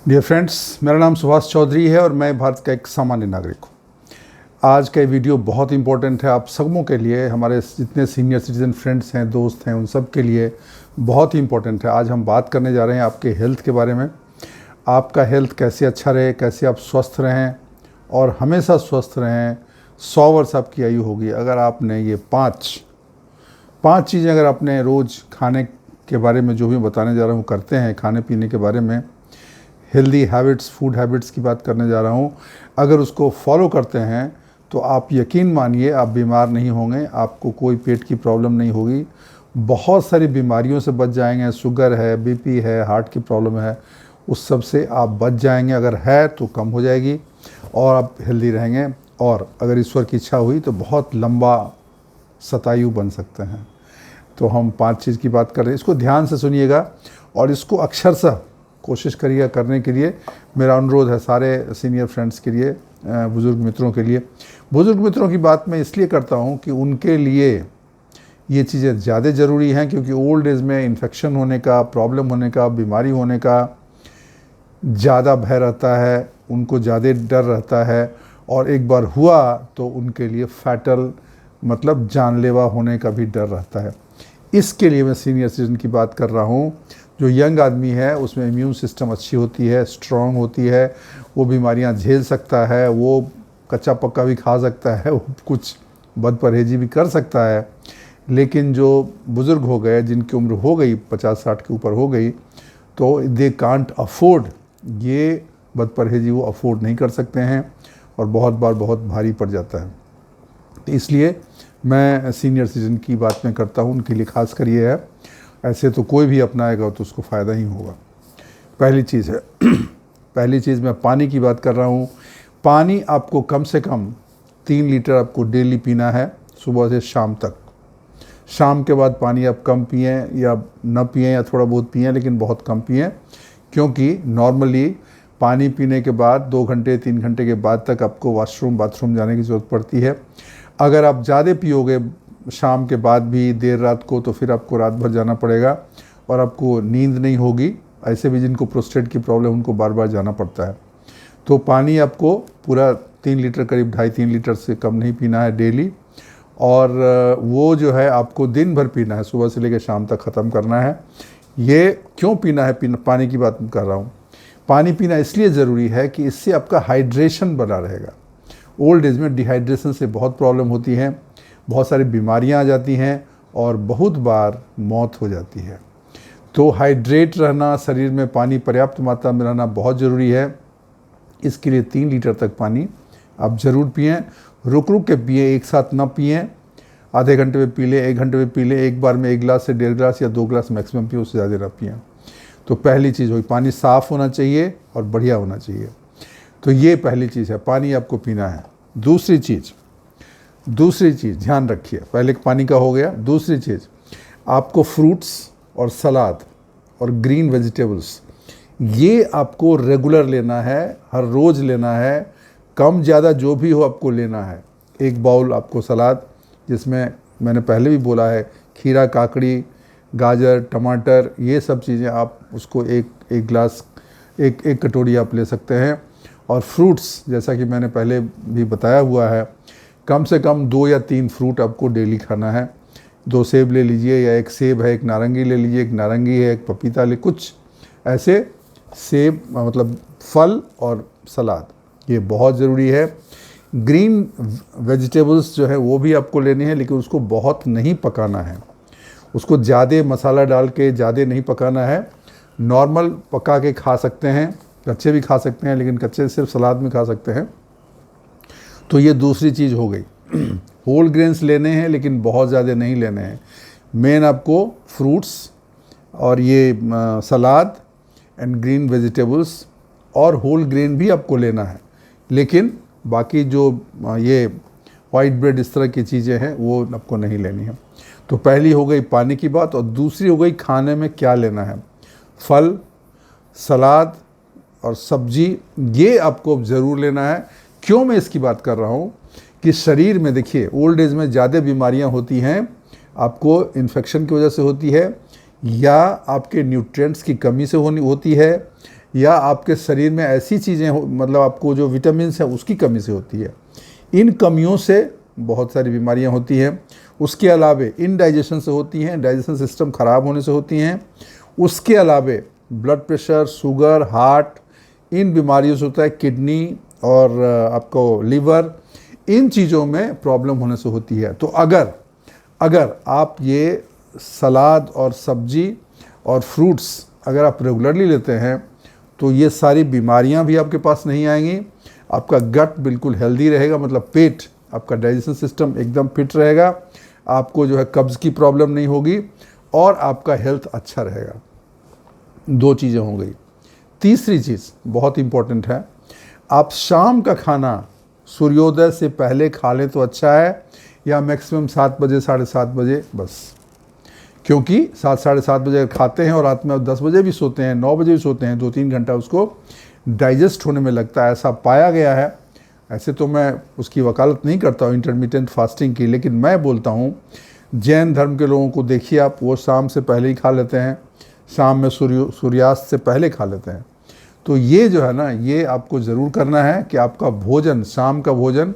Dear friends, मेरा नाम सुभाष चौधरी है और मैं भारत का एक सामान्य नागरिक हूँ। आज का ये वीडियो बहुत इंपॉर्टेंट है आप सबों के लिए, हमारे जितने सीनियर सिटीज़न फ्रेंड्स हैं, दोस्त हैं, उन सब के लिए बहुत ही इंपॉर्टेंट है। आज हम बात करने जा रहे हैं आपके हेल्थ के बारे में। आपका हेल्थ कैसे अच्छा रहे, कैसे आप स्वस्थ रहें और हमेशा स्वस्थ रहें। 100 वर्ष आपकी आयु होगी अगर आपने ये पाँच चीज़ें अगर आपने रोज़ खाने के बारे में जो भी बताने जा रहा हूँ करते हैं, खाने पीने के बारे में, हेल्दी हैबिट्स, फूड हैबिट्स की बात करने जा रहा हूँ, अगर उसको फॉलो करते हैं तो आप यकीन मानिए आप बीमार नहीं होंगे, आपको कोई पेट की प्रॉब्लम नहीं होगी, बहुत सारी बीमारियों से बच जाएंगे। शुगर है, बीपी है, हार्ट की प्रॉब्लम है, उस सब से आप बच जाएंगे। अगर है तो कम हो जाएगी और आप हेल्दी रहेंगे और अगर ईश्वर की इच्छा हुई तो बहुत लंबा शतायु बन सकते हैं। तो हम 5 चीज़ की बात कर रहे हैं, इसको ध्यान से सुनिएगा और इसको अक्षरशः कोशिश करिएगा करने के लिए। मेरा अनुरोध है सारे सीनियर फ्रेंड्स के लिए, बुज़ुर्ग मित्रों के लिए। बुज़ुर्ग मित्रों की बात मैं इसलिए करता हूँ कि उनके लिए ये चीज़ें ज़्यादा ज़रूरी हैं, क्योंकि ओल्ड एज में इन्फेक्शन होने का, प्रॉब्लम होने का, बीमारी होने का ज़्यादा भय रहता है, उनको ज़्यादा डर रहता है और एक बार हुआ तो उनके लिए फैटल मतलब जानलेवा होने का भी डर रहता है। इसके लिए मैं सीनियर सिटीजन की बात कर रहा हूँ। जो यंग आदमी है उसमें इम्यून सिस्टम अच्छी होती है, स्ट्रॉन्ग होती है, वो बीमारियां झेल सकता है, वो कच्चा पक्का भी खा सकता है, वो कुछ बद परहेजी भी कर सकता है। लेकिन जो बुज़ुर्ग हो गए, जिनकी उम्र हो गई 50-60 के ऊपर हो गई, तो दे कांट अफोर्ड, ये बद परहेजी वो अफोर्ड नहीं कर सकते हैं और बहुत बार बहुत भारी पड़ जाता है। तो इसलिए मैं सीनियर सिटीजन की बात में करता हूँ, उनके लिए खास कर ये है। ऐसे तो कोई भी अपनाएगा तो उसको फ़ायदा ही होगा। पहली चीज़ है पहली चीज़ मैं पानी की बात कर रहा हूँ। पानी आपको कम से कम 3 लीटर आपको डेली पीना है, सुबह से शाम तक। शाम के बाद पानी आप कम पिएँ या न पिएँ या थोड़ा बहुत पिएँ, लेकिन बहुत कम पिएँ, क्योंकि नॉर्मली पानी पीने के बाद 2 घंटे 3 घंटे के बाद तक आपको बाथरूम जाने की ज़रूरत पड़ती है। अगर आप ज़्यादा पियोगे शाम के बाद भी देर रात को, तो फिर आपको रात भर जाना पड़ेगा और आपको नींद नहीं होगी। ऐसे भी जिनको प्रोस्टेट की प्रॉब्लम, उनको बार बार जाना पड़ता है। तो पानी आपको पूरा 3 लीटर, करीब 2.5-3 लीटर से कम नहीं पीना है डेली। और वो जो है आपको दिन भर पीना है, सुबह से लेकर शाम तक ख़त्म करना है। ये क्यों पीना है, पानी की बात कर रहा हूँ। पानी पीना इसलिए ज़रूरी है कि इससे आपका हाइड्रेशन बना रहेगा। ओल्ड एज में डिहाइड्रेशन से बहुत प्रॉब्लम होती है, बहुत सारी बीमारियां आ जाती हैं और बहुत बार मौत हो जाती है। तो हाइड्रेट रहना, शरीर में पानी पर्याप्त मात्रा में रहना बहुत ज़रूरी है। इसके लिए 3 लीटर तक पानी आप ज़रूर पिएं। रुक रुक के पिएं, एक साथ ना पिएं। आधे घंटे में पी लें, 1 घंटे में पी लें, एक बार में 1 गिलास से 1.5 गिलास या 2 गिलास मैक्सिमम पिए, उससे ज़्यादा ना पिएं। तो पहली चीज़ हुई, पानी साफ़ होना चाहिए और बढ़िया होना चाहिए। तो ये पहली चीज़ है, पानी आपको पीना है। दूसरी चीज़ ध्यान रखिए, पहले पानी का हो गया। दूसरी चीज़, आपको फ्रूट्स और सलाद और ग्रीन वेजिटेबल्स ये आपको रेगुलर लेना है, हर रोज़ लेना है। कम ज़्यादा जो भी हो आपको लेना है। 1 बाउल आपको सलाद, जिसमें मैंने पहले भी बोला है खीरा, काकड़ी, गाजर, टमाटर, ये सब चीज़ें आप उसको एक गिलास, एक कटोरी आप ले सकते हैं। और फ्रूट्स, जैसा कि मैंने पहले भी बताया हुआ है, कम से कम 2 या 3 फ्रूट आपको डेली खाना है। 2 सेब ले लीजिए, या 1 सेब है, 1 नारंगी ले लीजिए, 1 नारंगी है, 1 पपीता ले, कुछ ऐसे सेब मतलब फल और सलाद, ये बहुत ज़रूरी है। ग्रीन वेजिटेबल्स जो है वो भी आपको लेने हैं, लेकिन उसको बहुत नहीं पकाना है, उसको ज़्यादा मसाला डाल के ज़्यादा नहीं पकाना है। नॉर्मल पका के खा सकते हैं, कच्चे भी खा सकते हैं, लेकिन कच्चे सिर्फ सलाद में खा सकते हैं। तो ये दूसरी चीज़ हो गई। होल ग्रेन्स लेने हैं, लेकिन बहुत ज़्यादा नहीं लेने हैं। मेन आपको फ्रूट्स और ये सलाद एंड ग्रीन वेजिटेबल्स और होल ग्रेन भी आपको लेना है, लेकिन बाकी जो ये वाइट ब्रेड, इस तरह की चीज़ें हैं, वो आपको नहीं लेनी है। तो पहली हो गई पानी की बात, और दूसरी हो गई खाने में क्या लेना है। फल, सलाद और सब्जी, ये आपको ज़रूर लेना है। क्यों मैं इसकी बात कर रहा हूँ कि शरीर में देखिए, ओल्ड एज में ज़्यादा बीमारियाँ होती हैं, आपको इन्फेक्शन की वजह से होती है, या आपके न्यूट्रिएंट्स की कमी से होती है, या आपके शरीर में ऐसी चीज़ें हो, मतलब आपको जो विटामिन है उसकी कमी से होती है। इन कमियों से बहुत सारी बीमारियां होती हैं। उसके अलावे इनडाइजेशन से होती हैं, डाइजेशन सिस्टम ख़राब होने से होती हैं। उसके अलावे ब्लड प्रेशर, शुगर, हार्ट, इन बीमारियों से होता है। किडनी और आपको लिवर, इन चीज़ों में प्रॉब्लम होने से होती है। तो अगर आप ये सलाद और सब्जी और फ्रूट्स अगर आप रेगुलरली लेते हैं तो ये सारी बीमारियां भी आपके पास नहीं आएंगी। आपका गट बिल्कुल हेल्दी रहेगा, मतलब पेट, आपका डाइजेशन सिस्टम एकदम फिट रहेगा। आपको जो है कब्ज़ की प्रॉब्लम नहीं होगी और आपका हेल्थ अच्छा रहेगा। 2 चीज़ें हो गई। तीसरी चीज़ बहुत इम्पॉर्टेंट है, आप शाम का खाना सूर्योदय से पहले खा लें तो अच्छा है, या मैक्सिमम 7 बजे, 7:30 बजे बस। क्योंकि 7, 7:30 बजे अगर खाते हैं और रात में 10 बजे भी सोते हैं, 9 बजे भी सोते हैं, 2-3 घंटा उसको डाइजेस्ट होने में लगता है, ऐसा पाया गया है। ऐसे तो मैं उसकी वकालत नहीं करता हूँ इंटरमिटेंट फास्टिंग की, लेकिन मैं बोलता हूँ जैन धर्म के लोगों को देखिए आप, वो शाम से पहले ही खा लेते हैं, शाम में सूर्यास्त से पहले खा लेते हैं। तो ये जो है ना, ये आपको ज़रूर करना है कि आपका भोजन, शाम का भोजन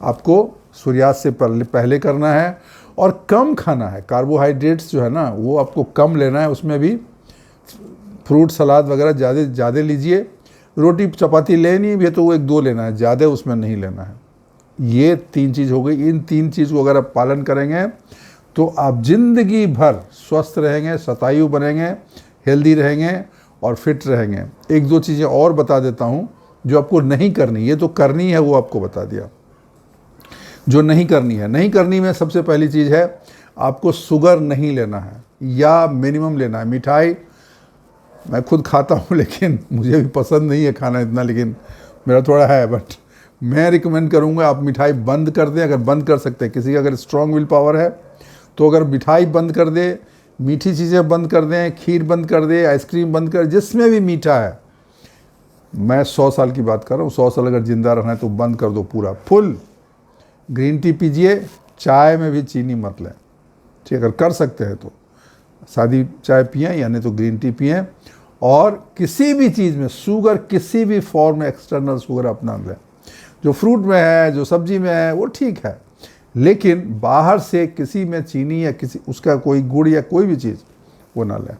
आपको सूर्यास्त से पहले करना है और कम खाना है। कार्बोहाइड्रेट्स जो है ना वो आपको कम लेना है, उसमें भी फ्रूट सलाद वगैरह ज़्यादा लीजिए। रोटी चपाती लेनी भी है तो वो 1-2 लेना है, ज़्यादा उसमें नहीं लेना है। ये 3 चीज़ हो गई। इन 3 चीज़ को अगर आप पालन करेंगे तो आप ज़िंदगी भर स्वस्थ रहेंगे, शतायु बनेंगे, हेल्दी रहेंगे और फिट रहेंगे। 1-2 चीज़ें और बता देता हूँ जो आपको नहीं करनी, ये तो करनी है वो आपको बता दिया। जो नहीं करनी है, नहीं करनी में सबसे पहली चीज़ है आपको शुगर नहीं लेना है या मिनिमम लेना है। मिठाई मैं खुद खाता हूँ लेकिन मुझे भी पसंद नहीं है खाना इतना, लेकिन मेरा थोड़ा है, बट मैं रिकमेंड करूँगा आप मिठाई बंद कर दें। अगर बंद कर सकते हैं, किसी का अगर स्ट्रॉन्ग विल पावर है तो अगर मिठाई बंद कर दे, मीठी चीज़ें बंद कर दें, खीर बंद कर दे, आइसक्रीम बंद कर, जिसमें भी मीठा है। मैं 100 साल की बात कर रहा हूँ, 100 साल अगर ज़िंदा रहना है तो बंद कर दो पूरा फुल। ग्रीन टी पीजिए, चाय में भी चीनी मत लें, ठीक, अगर कर सकते हैं तो सादी चाय पिएं या नहीं तो ग्रीन टी पिएं। और किसी भी चीज़ में शुगर, किसी भी फॉर्म में एक्सटर्नल शुगर अपना लें। जो फ्रूट में है, जो सब्जी में है वो ठीक है, लेकिन बाहर से किसी में चीनी या किसी उसका कोई गुड़ या कोई भी चीज़ वो ना लें।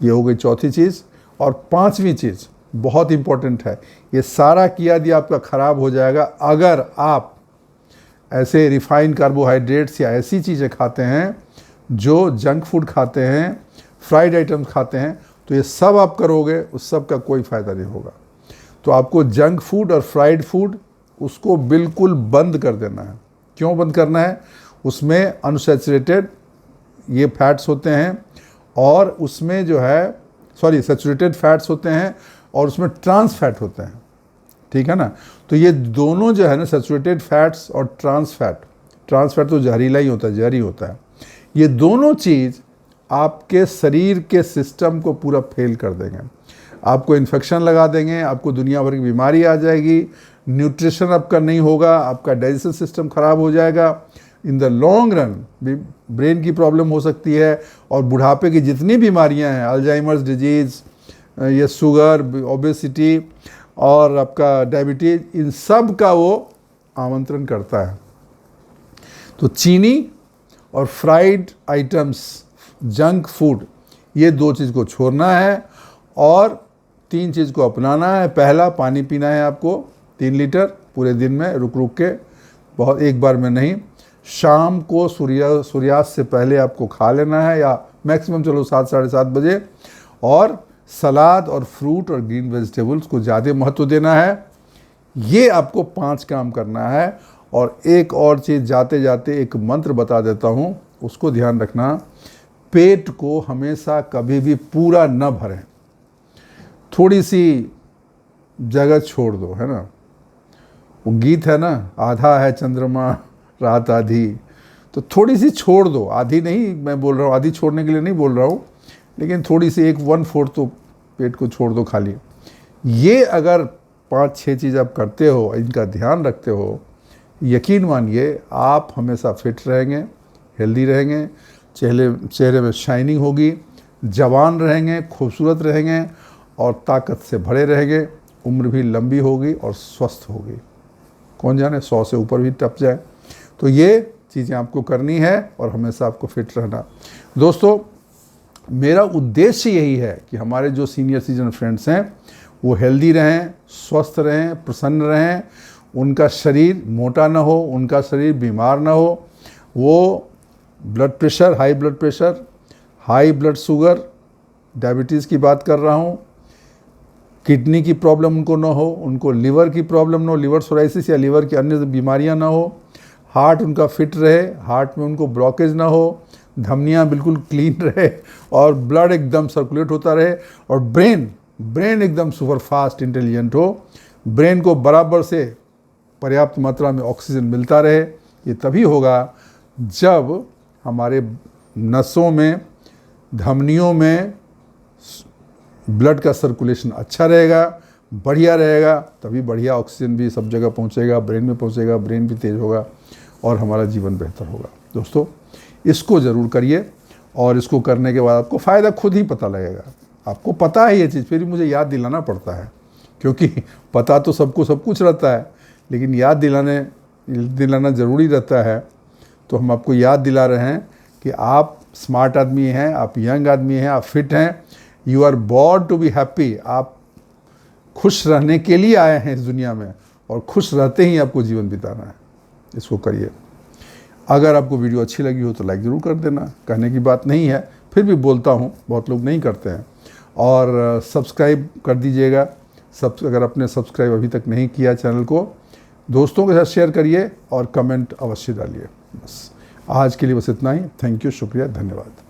ये हो गई चौथी चीज़। और 5वीं चीज़ बहुत इम्पोर्टेंट है, ये सारा किया दिया आपका ख़राब हो जाएगा अगर आप ऐसे रिफाइंड कार्बोहाइड्रेट्स या ऐसी चीज़ें खाते हैं, जो जंक फूड खाते हैं, फ्राइड आइटम्स खाते हैं, तो ये सब आप करोगे, उस सब का कोई फ़ायदा नहीं होगा। तो आपको जंक फूड और फ्राइड फूड उसको बिल्कुल बंद कर देना है। क्यों बंद करना है? उसमें अनसैचुरेटेड ये फैट्स होते हैं और उसमें जो है सैचुरेटेड फैट्स होते हैं और उसमें ट्रांस फैट होते हैं, ठीक है ना। तो ये दोनों जो है ना, सैचुरेटेड फैट्स और ट्रांस फैट तो जहरीला ही होता है, जहरी होता है। ये दोनों चीज़ आपके शरीर के सिस्टम को पूरा फेल कर देंगे, आपको इन्फेक्शन लगा देंगे, आपको दुनिया भर की बीमारी आ जाएगी, न्यूट्रिशन आपका नहीं होगा, आपका डाइजेशन सिस्टम ख़राब हो जाएगा। In the long run brain की प्रॉब्लम हो सकती है और बुढ़ापे की जितनी बीमारियां हैं, अल्जाइमर्स डिजीज़, ये शुगर, ओबेसिटी और आपका डायबिटीज़, इन सब का वो आमंत्रण करता है। तो चीनी और फ्राइड आइटम्स, जंक फूड, ये 2 चीज़ को छोड़ना है और 3 चीज़ को अपनाना है। पहला, पानी पीना है आपको 3 लीटर पूरे दिन में, रुक रुक के, बहुत एक बार में नहीं। शाम को सूर्यास्त से पहले आपको खा लेना है, या मैक्सिमम चलो 7, 7:30 बजे। और सलाद और फ्रूट और ग्रीन वेजिटेबल्स को ज़्यादा महत्व देना है। ये आपको 5 काम करना है। और एक और चीज़ जाते जाते एक मंत्र बता देता हूँ, उसको ध्यान रखना। पेट को हमेशा कभी भी पूरा न भरें, थोड़ी सी जगह छोड़ दो, है ना। वो गीत है ना, आधा है चंद्रमा रात आधी, तो थोड़ी सी छोड़ दो। आधी नहीं मैं बोल रहा हूँ, आधी छोड़ने के लिए नहीं बोल रहा हूँ, लेकिन थोड़ी सी 1/4 तो पेट को छोड़ दो खाली। ये अगर 5-6 चीज़ आप करते हो, इनका ध्यान रखते हो, यकीन मानिए आप हमेशा फिट रहेंगे, हेल्दी रहेंगे, चेहरे में शाइनिंग होगी, जवान रहेंगे, खूबसूरत रहेंगे और ताकत से भरे रहेंगे, उम्र भी लंबी होगी और स्वस्थ होगी। कौन जाने 100 से ऊपर भी टप जाए। तो ये चीज़ें आपको करनी है और हमेशा आपको फिट रहना। दोस्तों, मेरा उद्देश्य यही है कि हमारे जो सीनियर सिटीजन फ्रेंड्स हैं वो हेल्दी रहें, स्वस्थ रहें, प्रसन्न रहें, उनका शरीर मोटा ना हो, उनका शरीर बीमार ना हो, वो blood pressure, high blood sugar, diabetes की बात कर रहा हूँ, किडनी की प्रॉब्लम उनको ना हो, उनको लिवर की प्रॉब्लम ना हो, लिवर सोराइसिस या लिवर की अन्य बीमारियाँ ना हो, हार्ट उनका फिट रहे, हार्ट में उनको ब्लॉकेज ना हो, धमनियाँ बिल्कुल क्लीन रहे और ब्लड एकदम सर्कुलेट होता रहे, और ब्रेन एकदम सुपर फास्ट इंटेलिजेंट हो, ब्रेन को बराबर से पर्याप्त मात्रा में ऑक्सीजन मिलता रहे। ये तभी होगा जब हमारे नसों में, धमनियों में ब्लड का सर्कुलेशन अच्छा रहेगा, बढ़िया रहेगा, तभी बढ़िया ऑक्सीजन भी सब जगह पहुंचेगा, ब्रेन में पहुंचेगा, ब्रेन भी तेज होगा और हमारा जीवन बेहतर होगा। दोस्तों, इसको ज़रूर करिए और इसको करने के बाद आपको फ़ायदा खुद ही पता लगेगा। आपको पता है ये चीज़, फिर भी मुझे याद दिलाना पड़ता है, क्योंकि पता तो सबको सब कुछ रहता है, लेकिन याद दिलाना ज़रूरी रहता है। तो हम आपको याद दिला रहे हैं कि आप स्मार्ट आदमी हैं, आप यंग आदमी हैं, आप फिट हैं, you are born to be happy. आप खुश रहने के लिए आए हैं इस दुनिया में और खुश रहते ही आपको जीवन बिताना है। इसको करिए। अगर आपको वीडियो अच्छी लगी हो तो लाइक ज़रूर कर देना, कहने की बात नहीं है, फिर भी बोलता हूँ, बहुत लोग नहीं करते हैं। और सब्सक्राइब कर दीजिएगा। अगर आपने सब्सक्राइब अभी तक नहीं किया चैनल को, दोस्तों के साथ शेयर करिए और कमेंट अवश्य डालिए। बस आज के लिए बस इतना ही। थैंक यू, शुक्रिया, धन्यवाद।